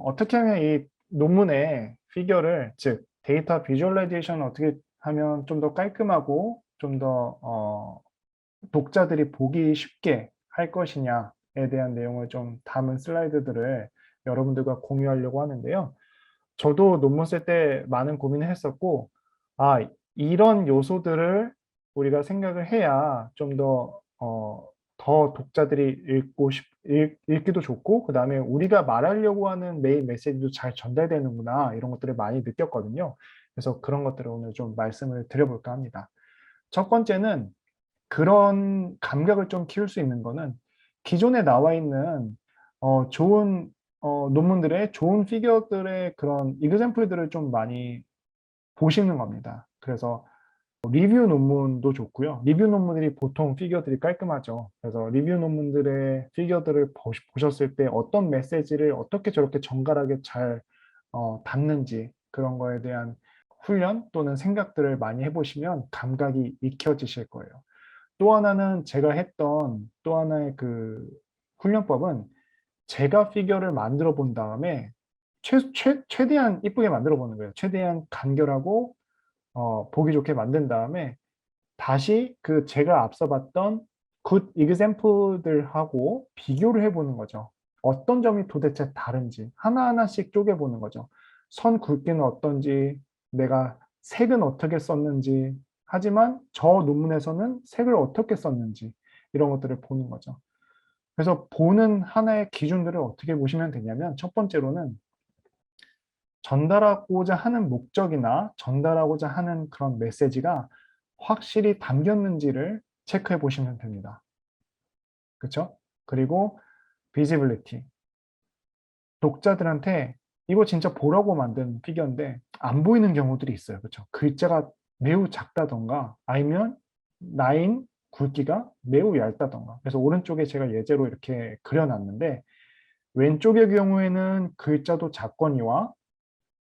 어떻게 하면 이 논문의 피겨를, 즉 데이터 비주얼라이제이션을 어떻게 하면 좀 더 깔끔하고 좀 더 독자들이 보기 쉽게 할 것이냐에 대한 내용을 좀 담은 슬라이드들을 여러분들과 공유하려고 하는데요. 저도 논문 쓸 때 많은 고민을 했었고, 이런 요소들을 우리가 생각을 해야 좀 더 독자들이 읽기도 좋고, 그 다음에 우리가 말하려고 하는 메인 메시지도 잘 전달되는구나, 이런 것들을 많이 느꼈거든요. 그래서 그런 것들을 오늘 좀 말씀을 드려볼까 합니다. 첫 번째는 그런 감각을 좀 키울 수 있는 거는 기존에 나와 있는 좋은 논문들의 좋은 피겨들의 그런 이그샘플들을 좀 많이 보시는 겁니다. 그래서 리뷰 논문도 좋고요. 리뷰 논문들이 보통 피겨들이 깔끔하죠. 그래서 리뷰 논문들의 피겨들을 보셨을 때 어떤 메시지를 어떻게 저렇게 정갈하게 잘 담는지, 그런 거에 대한 훈련 또는 생각들을 많이 해보시면 감각이 익혀지실 거예요. 또 하나는 제가 했던 또 하나의 그 훈련법은, 제가 피겨를 만들어 본 다음에 최대한 이쁘게 만들어 보는 거예요. 최대한 간결하고 보기 좋게 만든 다음에 다시 그 제가 앞서 봤던 굿 이그샘플들하고 비교를 해보는 거죠. 어떤 점이 도대체 다른지 하나하나씩 쪼개보는 거죠. 선 굵기는 어떤지, 내가 색은 어떻게 썼는지, 하지만 저 논문에서는 색을 어떻게 썼는지, 이런 것들을 보는 거죠. 그래서 보는 하나의 기준들을 어떻게 보시면 되냐면, 첫 번째로는 전달하고자 하는 목적이나 전달하고자 하는 그런 메시지가 확실히 담겼는지를 체크해 보시면 됩니다. 그렇죠? 그리고 비지빌리티. 독자들한테 이거 진짜 보라고 만든 피규어인데 안 보이는 경우들이 있어요. 그렇죠? 글자가 매우 작다던가 아니면 라인 굵기가 매우 얇다던가. 그래서 오른쪽에 제가 예제로 이렇게 그려놨는데, 왼쪽의 경우에는 글자도 작거니와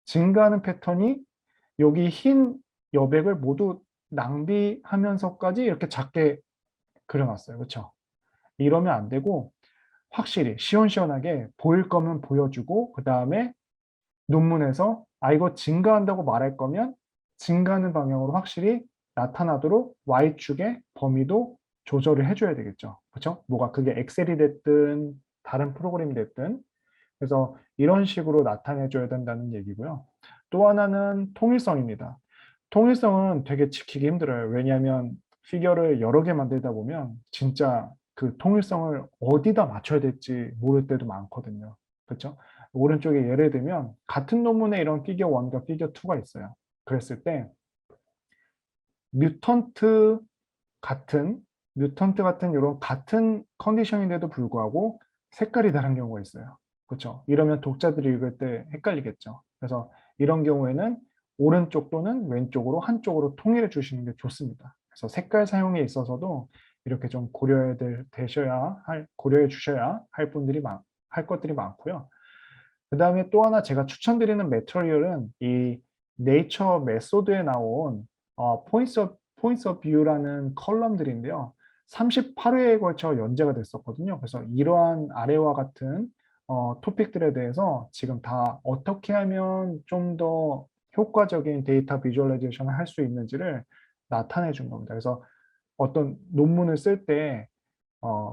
증가하는 패턴이 여기 흰 여백을 모두 낭비하면서까지 이렇게 작게 그려놨어요. 그렇죠? 이러면 안 되고, 확실히 시원시원하게 보일 거면 보여주고, 그 다음에 논문에서 이거 증가한다고 말할 거면 증가하는 방향으로 확실히 나타나도록 Y축의 범위도 조절을 해줘야 되겠죠. 그렇죠? 뭐가 그게 엑셀이 됐든 다른 프로그램이 됐든. 그래서 이런 식으로 나타내줘야 된다는 얘기고요. 또 하나는 통일성입니다. 통일성은 되게 지키기 힘들어요. 왜냐하면 피겨를 여러 개 만들다 보면 진짜 그 통일성을 어디다 맞춰야 될지 모를 때도 많거든요. 그렇죠? 오른쪽에 예를 들면 같은 논문에 이런 피겨 1과 피겨 2가 있어요. 그랬을 때 뮤턴트 같은 뮤턴트 같은 이런 같은 컨디션인데도 불구하고 색깔이 다른 경우가 있어요. 그렇죠? 이러면 독자들이 읽을 때 헷갈리겠죠. 그래서 이런 경우에는 오른쪽 또는 왼쪽으로 한쪽으로 통일해 주시는 게 좋습니다. 그래서 색깔 사용에 있어서도 이렇게 좀 고려해 주셔야 할 분들이 할 것들이 많고요. 그 다음에 또 하나 제가 추천드리는 매터리얼은 이 네이처 메소드에 나온 포인트 오브 뷰라는 컬럼들인데요. 38회에 걸쳐 연재가 됐었거든요. 그래서 이러한 아래와 같은 토픽들에 대해서 지금 다 어떻게 하면 좀 더 효과적인 데이터 비주얼라이제이션을 할 수 있는지를 나타내 준 겁니다. 그래서 어떤 논문을 쓸 때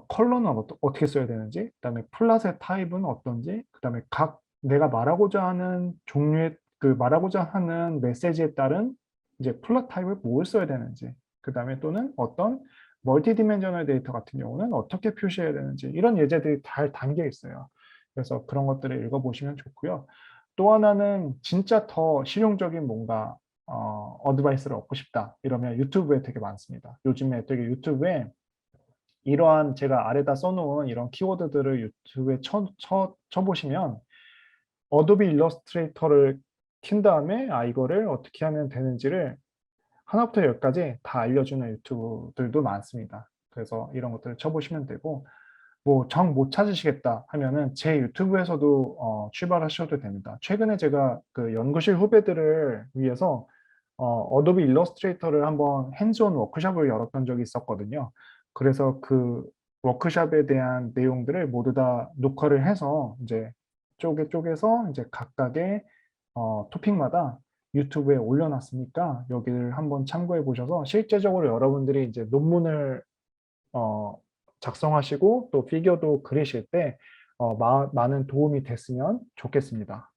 컬러는 어떻게 써야 되는지, 그다음에 플랫의 타입은 어떤지, 그다음에 각 내가 말하고자 하는 종류의 그 말하고자 하는 메시지에 따른 이제 플랫 타입을 뭘 써야 되는지, 그다음에 또는 어떤 멀티 디멘셔널 데이터 같은 경우는 어떻게 표시해야 되는지, 이런 예제들이 잘 담겨 있어요. 그래서 그런 것들을 읽어보시면 좋고요. 또 하나는 진짜 더 실용적인 뭔가 어드바이스를 얻고 싶다 이러면 유튜브에 되게 많습니다. 요즘에 되게 유튜브에 이러한 제가 아래다 써놓은 이런 키워드들을 유튜브에 쳐보시면 어도비 일러스트레이터를 킨 다음에 이거를 어떻게 하면 되는지를 하나부터 열까지 다 알려주는 유튜브들도 많습니다. 그래서 이런 것들을 쳐보시면 되고, 뭐 정 못 찾으시겠다 하면은 제 유튜브에서도 출발하셔도 됩니다. 최근에 제가 그 연구실 후배들을 위해서 어도비 일러스트레이터를 한번 핸즈온 워크숍을 열었던 적이 있었거든요. 그래서 그 워크숍에 대한 내용들을 모두 다 녹화를 해서 이제 쪼개서 이제 각각의 토픽마다 유튜브에 올려놨으니까 여기를 한번 참고해 보셔서 실제적으로 여러분들이 이제 논문을 어, 작성하시고 또 피겨도 그리실 때 많은 도움이 됐으면 좋겠습니다.